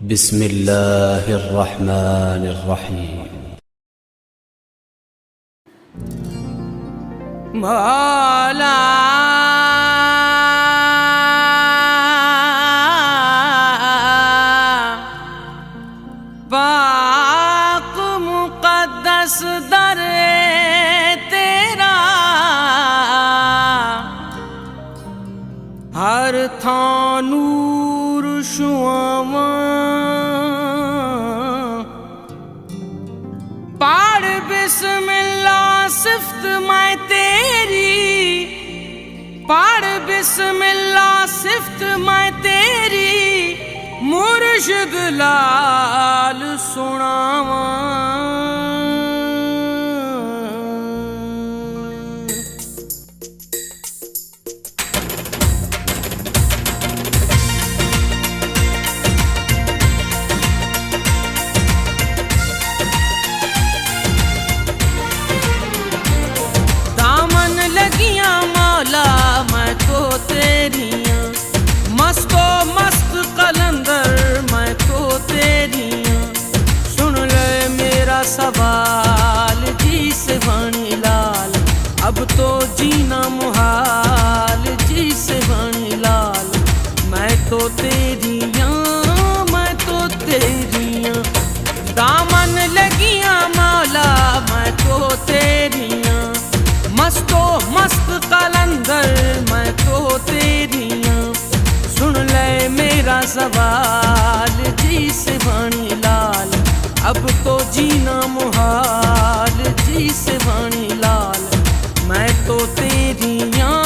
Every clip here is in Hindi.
बिस्मिल्लाहिर्रहमानिर्रहीम। मौला पाक मुक़द्दस दरे तेरा हर थां नूर शुआवां पढ़ बिस्मिल्लाह सिफ्त मैं तेरी, पढ़ बिस्मिल्लाह सिफ्त मैं तेरी, मुर्शिद लाल सुनावा। मैं तो तेरियां मस्तो मस्त कलंदर, मैं तो तेरियां सुन ले मेरा सवाल जी से वाणी लाल, अब तो जीना मुहाल जी से वाणी लाल। मैं तो तेरियां, मैं तो तेरियां दामन लगियां मौला, मैं तो तेरियां मस्तो मस्त कलंदर, मैं तो तेरियां सुन ले मेरा सवाल जी से वाणी लाल, अब तो जीना मुहाल जी से वाणी लाल। मैं तो तेरियां,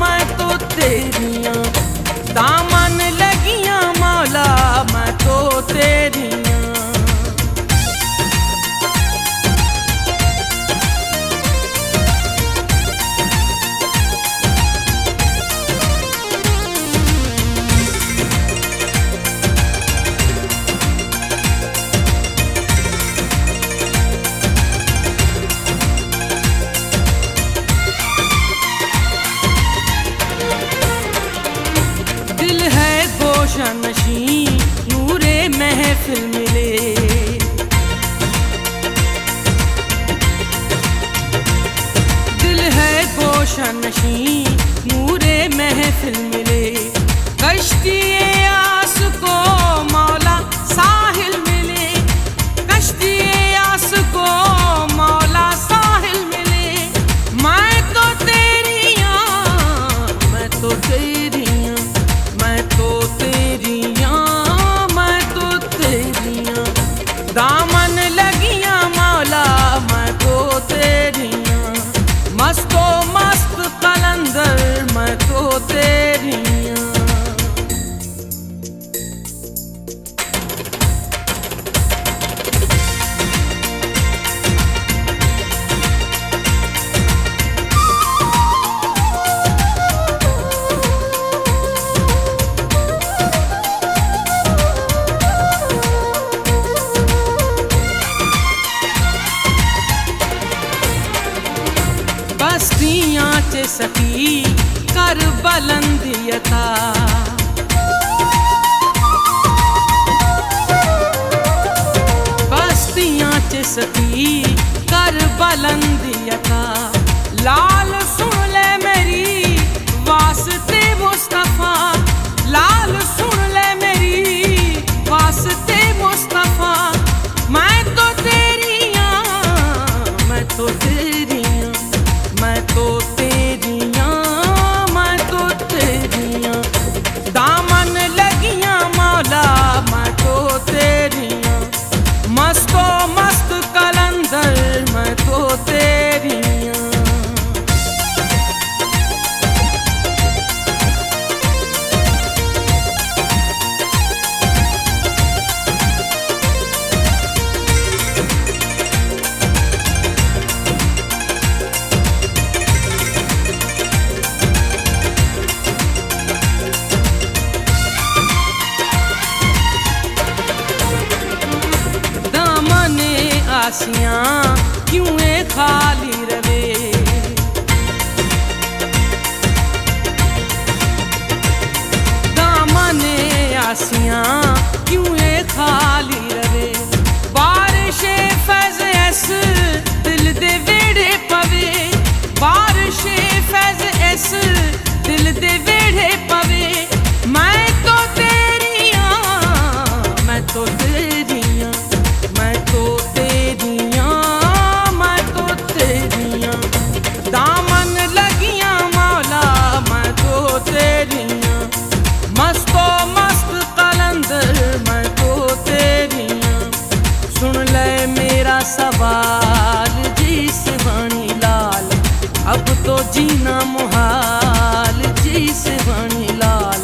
मैं तो तेरियां दामन लगियां मौला, मैं तो तेरियां। नशी नूरे महफिल मिले, दिल है गोशा नशी नूरे महफिल मिले। कश्ती आस को मौला साहिल मिले, कश्ती आस को मौला साहिल मिले। मैं तो तेरियां, मैं तो तेरियां, मैं तो दामन लगियां मौला, मैं तो तेरियां मस्तो मस्त कलंदर, मैं तो तेरियां। बस्तियां च सकी कर बुलंदियता, बस्तियां च सकी कर बुलंदियता। लाल सुन ले मेरी वास्ते मुस्तफा, लाल सुन ले मेरी वास्ते मुस्तफा। मैं तो तेरियां, मैं तो तेरियां, मैं तो तेरियां, मैं तो तेरियां दामन लगियां मौला, मैं तो तेरियां मस्तो मस्त कलंदर, मैं तो तेरियां। आसियां क्यों खाली रवे, दामने आसियां क्यों जीना मुहाल जी से बनी लाल।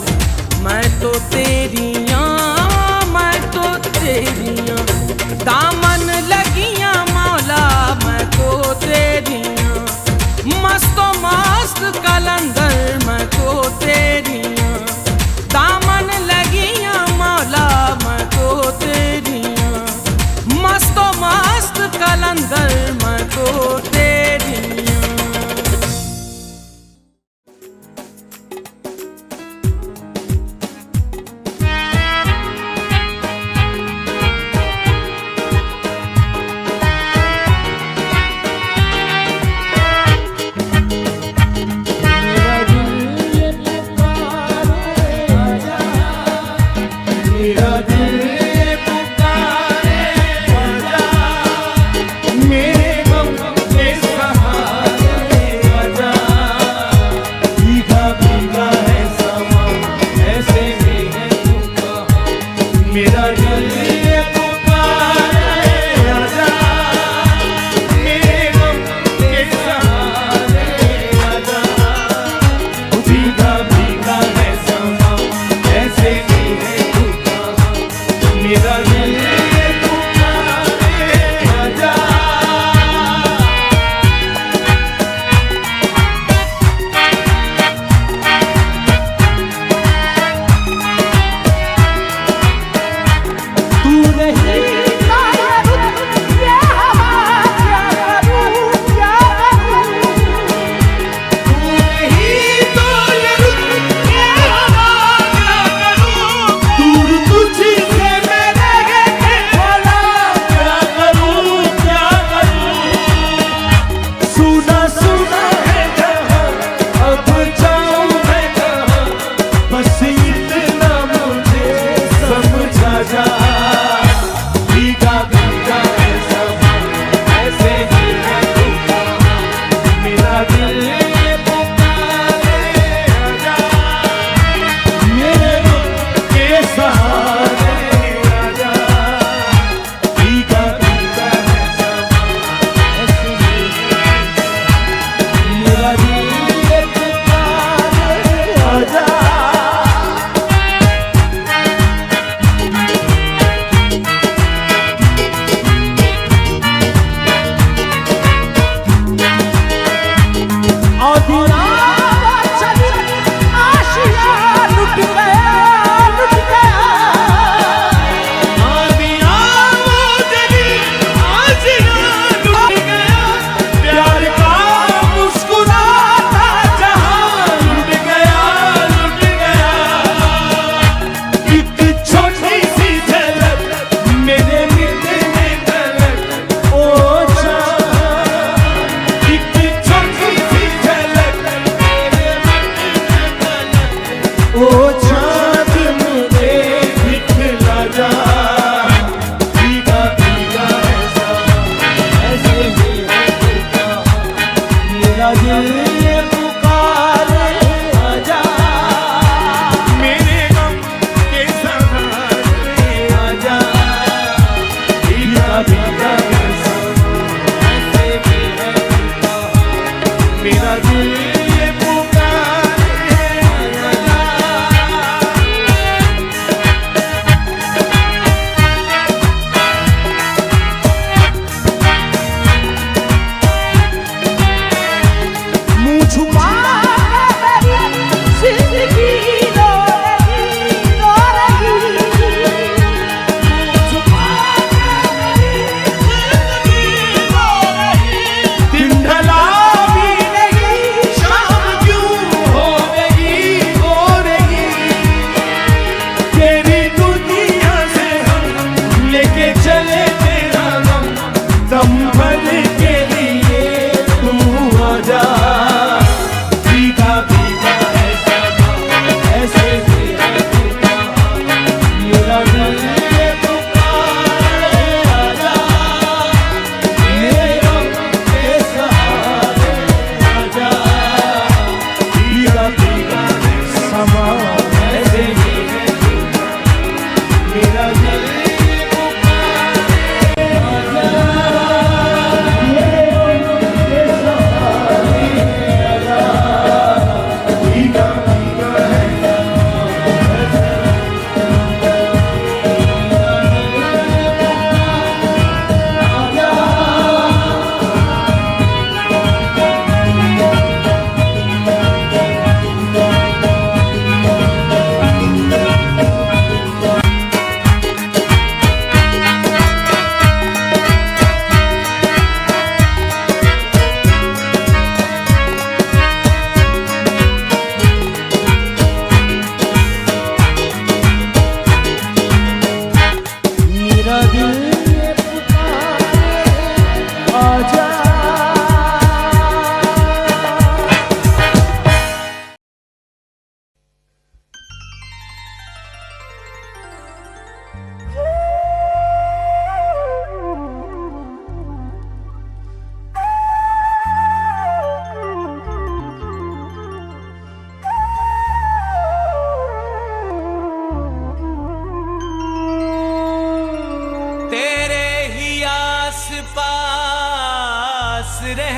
मैं तो तेरियां, मैं तो तेरियां, दामन लगियां मौला मैं तो तेरियां, मस्तो मस्त कलंदर मैं तो तेरियां, दामन लगियां मौला मैं तो तेरियां, मस्तो मस्त कलंदर मैं तो तेरियां।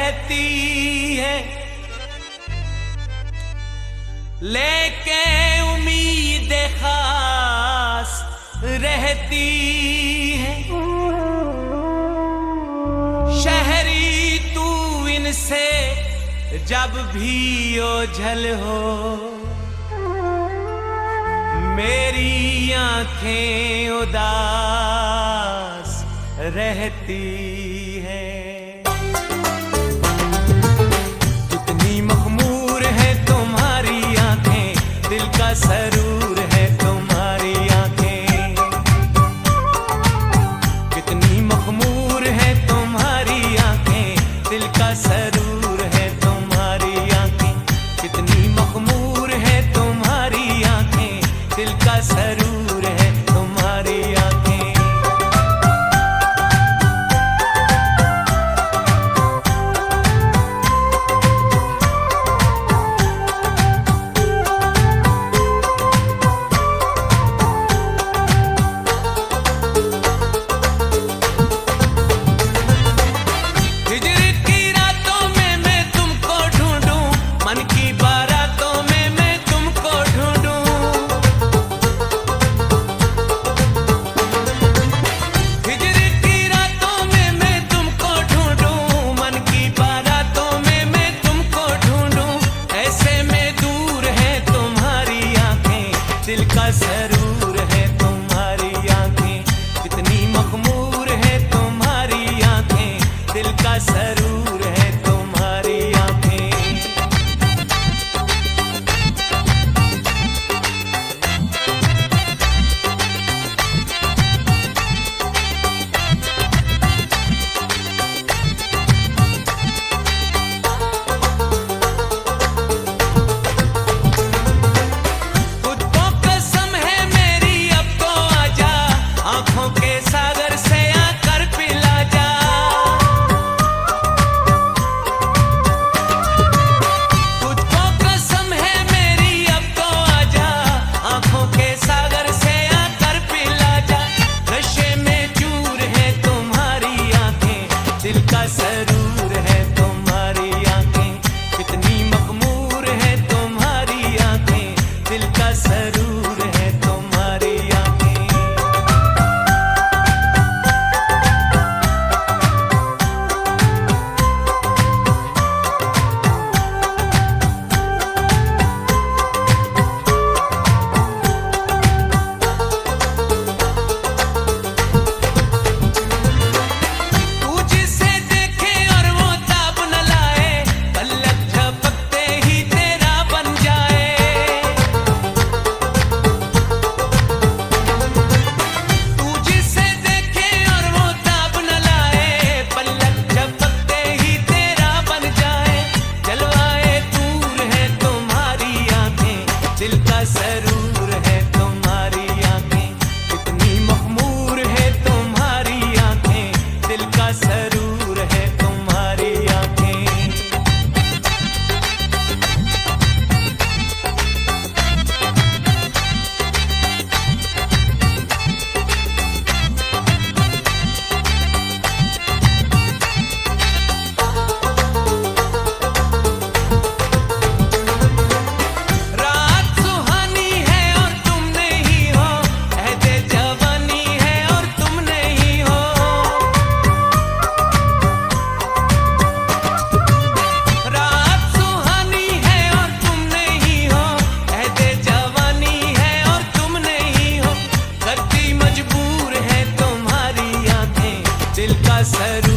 रहती है, लेके उम्मीद खास रहती है। शहरी तू इनसे जब भी ओझल हो, मेरी आंखें उदास रहती हैं। कितनी मखमूर है तुम्हारी आंखें, दिल का सरूर है तुम्हारी आंखें। कितनी मखमूर है तुम्हारी आंखें, दिल का सरूर है तुम्हारी आंखें। कितनी मखमूर है तुम्हारी आंखें, दिल का सरूर है तुम्हारी आंखें। दिल का सरूर है तुम्हारी आंखें, कितनी मखमूर है तुम्हारी आंखें, दिल का सरूर है तुम्हारी आंखें। दिल का सरूर है तुम्हारी आंखें, कितनी मखमूर है तुम्हारी आंखें, दिल का सरूर है तुम्हारी आंखें। दिल का सरूर है तुम्हारी आंखें, कितनी मखमूर है तुम्हारी आंखें, दिल का सरूर है तुम्हारी आंखें। दिल का सरूर